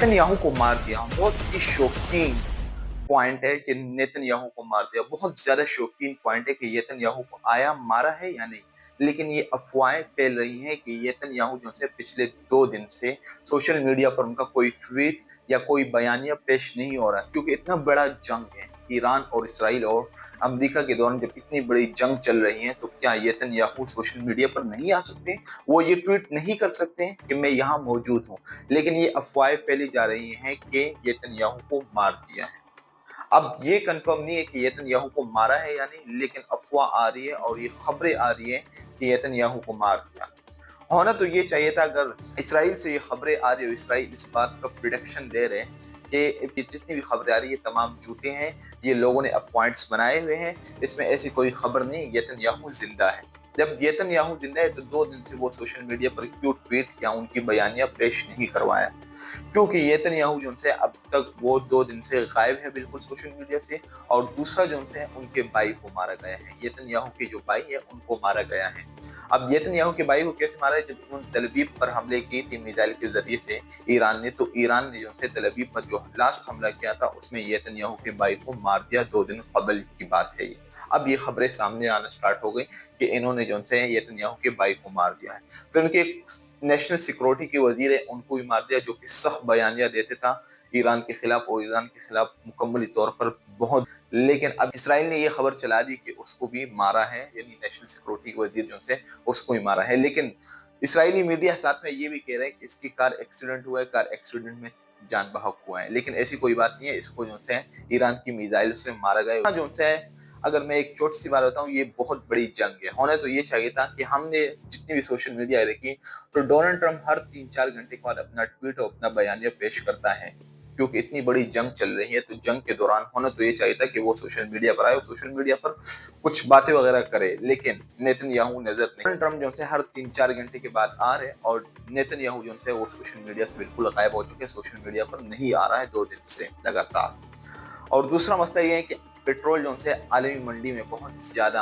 Netanyahu को मार दिया। बहुत ही शौकीन पॉइंट है कि नेतन्याहू को मार दिया। बहुत ज्यादा शौकीन पॉइंट है कि नेतन्याहू को आया मारा है या नहीं। लेकिन ये अफवाहें फैल रही हैं कि नेतन्याहू जो है पिछले 2 दिन से सोशल मीडिया पर उनका कोई ट्वीट या कोई बयानिया पेश नहीं हो रहा, क्योंकि इतना बड़ा जंग है ईरान और इसराइल और अमेरिका के दौरान। जब इतनी बड़ी जंग चल रही है तो क्या नेतन्याहू सोशल मीडिया पर नहीं आ सकते? वो ये ट्वीट नहीं कर सकते कि मैं यहाँ मौजूद हूँ? लेकिन ये अफवाहें फैली जा रही हैं कि नेतन्याहू को मार दिया है। अब ये कंफर्म नहीं है कि नेतन्याहू को मारा है या नहीं, लेकिन अफवाह आ रही है और ये खबरें आ रही है कि नेतन्याहू को मार दिया। होना तो ये चाहिए था, अगर इसराइल से ये खबरें आ रही हो, इसराइल इस बात का प्रिडिक्शन दे रहे हैं कि जितनी भी खबरें आ रही है तमाम झूठे हैं, ये लोगों ने अब पॉइंट्स बनाए हुए हैं, इसमें ऐसी कोई खबर नहीं, नेतन्याहू जिंदा है। जब नेतन्याहू जिंदा है तो 2 दिन से वो सोशल मीडिया पर क्यों ट्वीट या उनकी बयानियां पेश नहीं करवाया? क्योंकि नेतन्याहू जो है अब तक वो 2 दिन से गायब है बिल्कुल सोशल मीडिया से। और दूसरा जो है उनके भाई को मारा गया है, नेतन्याहू के जो भाई है उनको मारा गया है। अब नेतन्याहू के भाई को कैसे मारा है? जब उन्होंने तल अवीव पर हमले की थी मिसाइल के जरिए से ईरान ने, तो ईरान ने जो है तल अवीव पर जो लास्ट हमला किया था उसमें नेतन्याहू के भाई को मार दिया। 2 दिन कबल की बात है ये। अब ये खबरें सामने आना स्टार्ट हो गई कि इन्होंने जो है नेतन्याहू के भाई को मार दिया है। फिर उनके नेशनल सिक्योरिटी के वजीर है उनको भी मार दिया, जो कि सख्त बयानिया देते था ईरान के खिलाफ और ईरान के खिलाफ मुकम्मली तौर पर बहुत। लेकिन अब इसराइल ने ये खबर चला दी कि उसको भी मारा है, यानी नेशनल सिक्योरिटी के वजीर जो है उसको भी मारा है। लेकिन इसराइली मीडिया साथ में ये भी कह रहा है कि इसकी कार एक्सीडेंट हुआ है, कार एक्सीडेंट में जान बहक हुआ है। लेकिन ऐसी कोई बात नहीं है, इसको जो है ईरान की मिसाइल से मारा गया जो है। अगर मैं एक छोटी सी बात बताऊं, ये बहुत बड़ी जंग है। होना तो ये चाहिए था कि हमने जितनी भी सोशल मीडिया देखी, तो डोनाल्ड ट्रंप हर 3-4 घंटे के बाद अपना ट्वीट और अपना बयानिया पेश करता है, क्योंकि इतनी बड़ी जंग चल रही है। तो जंग के दौरान होना तो ये चाहिए था कि वो सोशल मीडिया पर आए और सोशल मीडिया पर कुछ बातें वगैरह करे। लेकिन नेतन्याहू नजर नहीं। डोनाल्ड ट्रंप जो है हर 3-4 घंटे के बाद आ रहे हैं और नेतन्याहू जो है वो सोशल मीडिया से बिल्कुल गायब हो चुके हैं, सोशल मीडिया पर नहीं आ रहा है 2 दिन से लगातार। और दूसरा मसला ये है कि पेट्रोल जो है आलमी मंडी में बहुत ज्यादा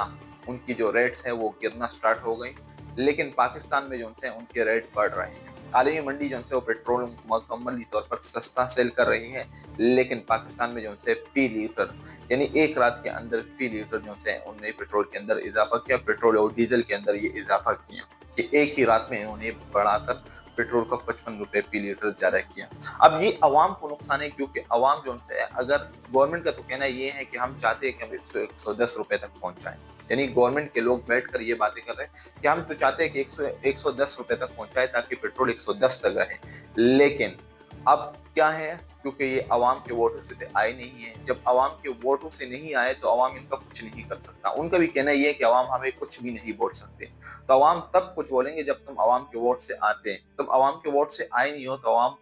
उनकी जो रेट्स है वो गिरना स्टार्ट हो गई। लेकिन पाकिस्तान में जो है उनके रेट बढ़ रहे हैं। आलमी मंडी जो है वो पेट्रोल मुकम्मली तौर पर सस्ता सेल कर रही है, लेकिन पाकिस्तान में जो है फी लीटर, यानी एक रात के अंदर फी लीटर जो है उन्होंने पेट्रोल के अंदर इजाफा किया, पेट्रोल और डीजल के अंदर ये इजाफा किया कि एक ही रात में इन्होंने बढ़ाकर पेट्रोल का 55 रुपए फी लीटर ज्यादा किया। अब ये अवाम को नुकसान है, क्योंकि अवाम जो है, अगर गवर्नमेंट का तो कहना ये है कि हम चाहते हैं कि हम 110 रुपए तक पहुंचाएं, यानी गवर्नमेंट के लोग बैठकर ये बातें कर रहे हैं कि हम तो चाहते हैं कि 110 रुपए तक पहुंचाए ताकि पेट्रोल 110 तक रहे। लेकिन अब क्या है, क्योंकि ये अवाम के वोटों से तो आए नहीं है। जब अवाम के वोटों से नहीं आए तो अवाम इनका कुछ नहीं कर सकता। उनका भी कहना ये है कि अवाम हमें कुछ भी नहीं बोल सकते। तो अवाम तब कुछ बोलेंगे जब तुम अवाम के वोट से आते हैं। तुम अवाम के वोट से आए नहीं हो तो अवाम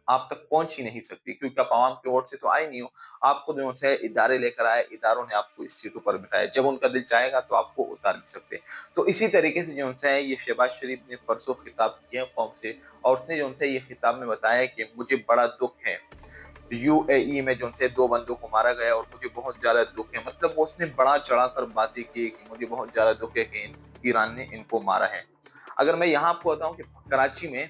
आप तक पहुंच ही नहीं सकती, क्योंकि आप आवाम के वोट से तो आए नहीं हो। आपको जो है इदारे लेकर आए, इदारों ने आपको इस सीटों पर बिठाया, जब उनका दिल चाहेगा तो आपको उतार भी सकते हैं। तो इसी तरीके से जो है ये शहबाज शरीफ ने परसों खिताब किया कौम से, और उसने जो है ये खिताब में बताया कि मुझे बड़ा दुख है, यूएई में जो है 2 बंदों को मारा गया और मुझे बहुत ज्यादा दुख है। मतलब वो उसने बड़ा चढ़ाकर बातें की कि मुझे बहुत ज्यादा दुख है कि ईरान ने इनको मारा है। अगर मैं यहाँ आपको बताऊं कि कराची में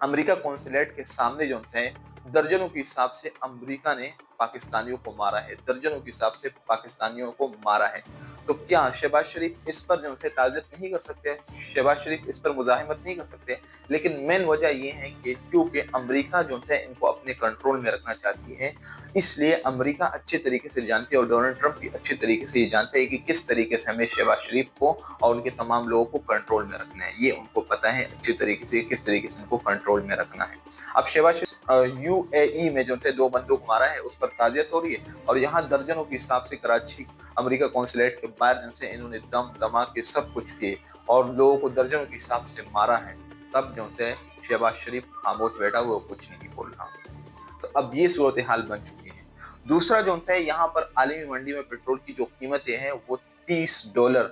अमेरिका कॉन्सुलेट के सामने जो है दर्जनों के हिसाब से अमेरिका ने पाकिस्तानियों को मारा है, दर्जनों के हिसाब से पाकिस्तानियों को मारा है। तो क्या शहबाज शरीफ इस पर जो है ताज़ियत नहीं कर सकते? शहबाज शरीफ इस पर मुजाहिमत नहीं कर सकते? लेकिन मेन वजह ये है कि क्योंकि अमेरिका जो है इनको अपने कंट्रोल में रखना चाहती है, इसलिए अमेरिका अच्छे तरीके से जानती है और डोनाल्ड ट्रंप भी अच्छे तरीके से ये जानते हैं कि किस तरीके से हमें शहबाज शरीफ को और उनके तमाम लोगों को कंट्रोल में रखना है। ये उनको पता है अच्छे तरीके से किस तरीके से इनको कंट्रोल में रखना है। अब शहबाज यूएई में जो है 2 बंदों को मारा है, उस पर ताज़ियत हो रही है, और यहाँ दर्जनों के हिसाब से कराची अमेरिका कॉन्सुलेट के बाहर जो है इन्होंने दम धमाके सब कुछ किए और लोगों को दर्जनों के हिसाब से मारा है। तब जो है शहबाज शरीफ खामोश बैठा हुआ, कुछ नहीं बोल रहा। तो अब ये सूरत हाल बन चुकी है। दूसरा जो है यहाँ पर आलमी मंडी में पेट्रोल की जो कीमतें हैं वो $30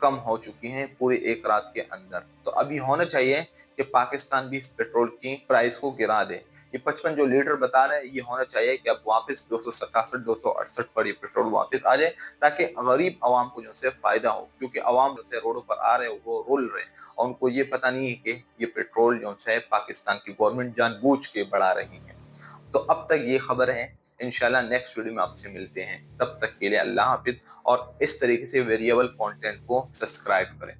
कम हो चुकी हैं पूरे एक रात के अंदर। तो अभी होना चाहिए कि पाकिस्तान भी इस पेट्रोल की प्राइस को गिरा दे। ये 55 जो लीटर बता रहे हैं, ये होना चाहिए कि अब वापस 267-268 पर ये पेट्रोल वापस आ जाए, ताकि गरीब आवाम को जो है फायदा हो। क्योंकि आवाम जो है रोडों पर आ रहे हैं, वो रोल रहे हैं और उनको ये पता नहीं है कि ये पेट्रोल जो है पाकिस्तान की गवर्नमेंट जानबूझ के बढ़ा रही है। تو اب تک یہ خبر ہے، انشاءاللہ نیکسٹ ویڈیو میں آپ سے ملتے ہیں، تب تک کے لیے اللہ حافظ، اور اس طریقے سے ویریبل کانٹینٹ کو سبسکرائب کریں۔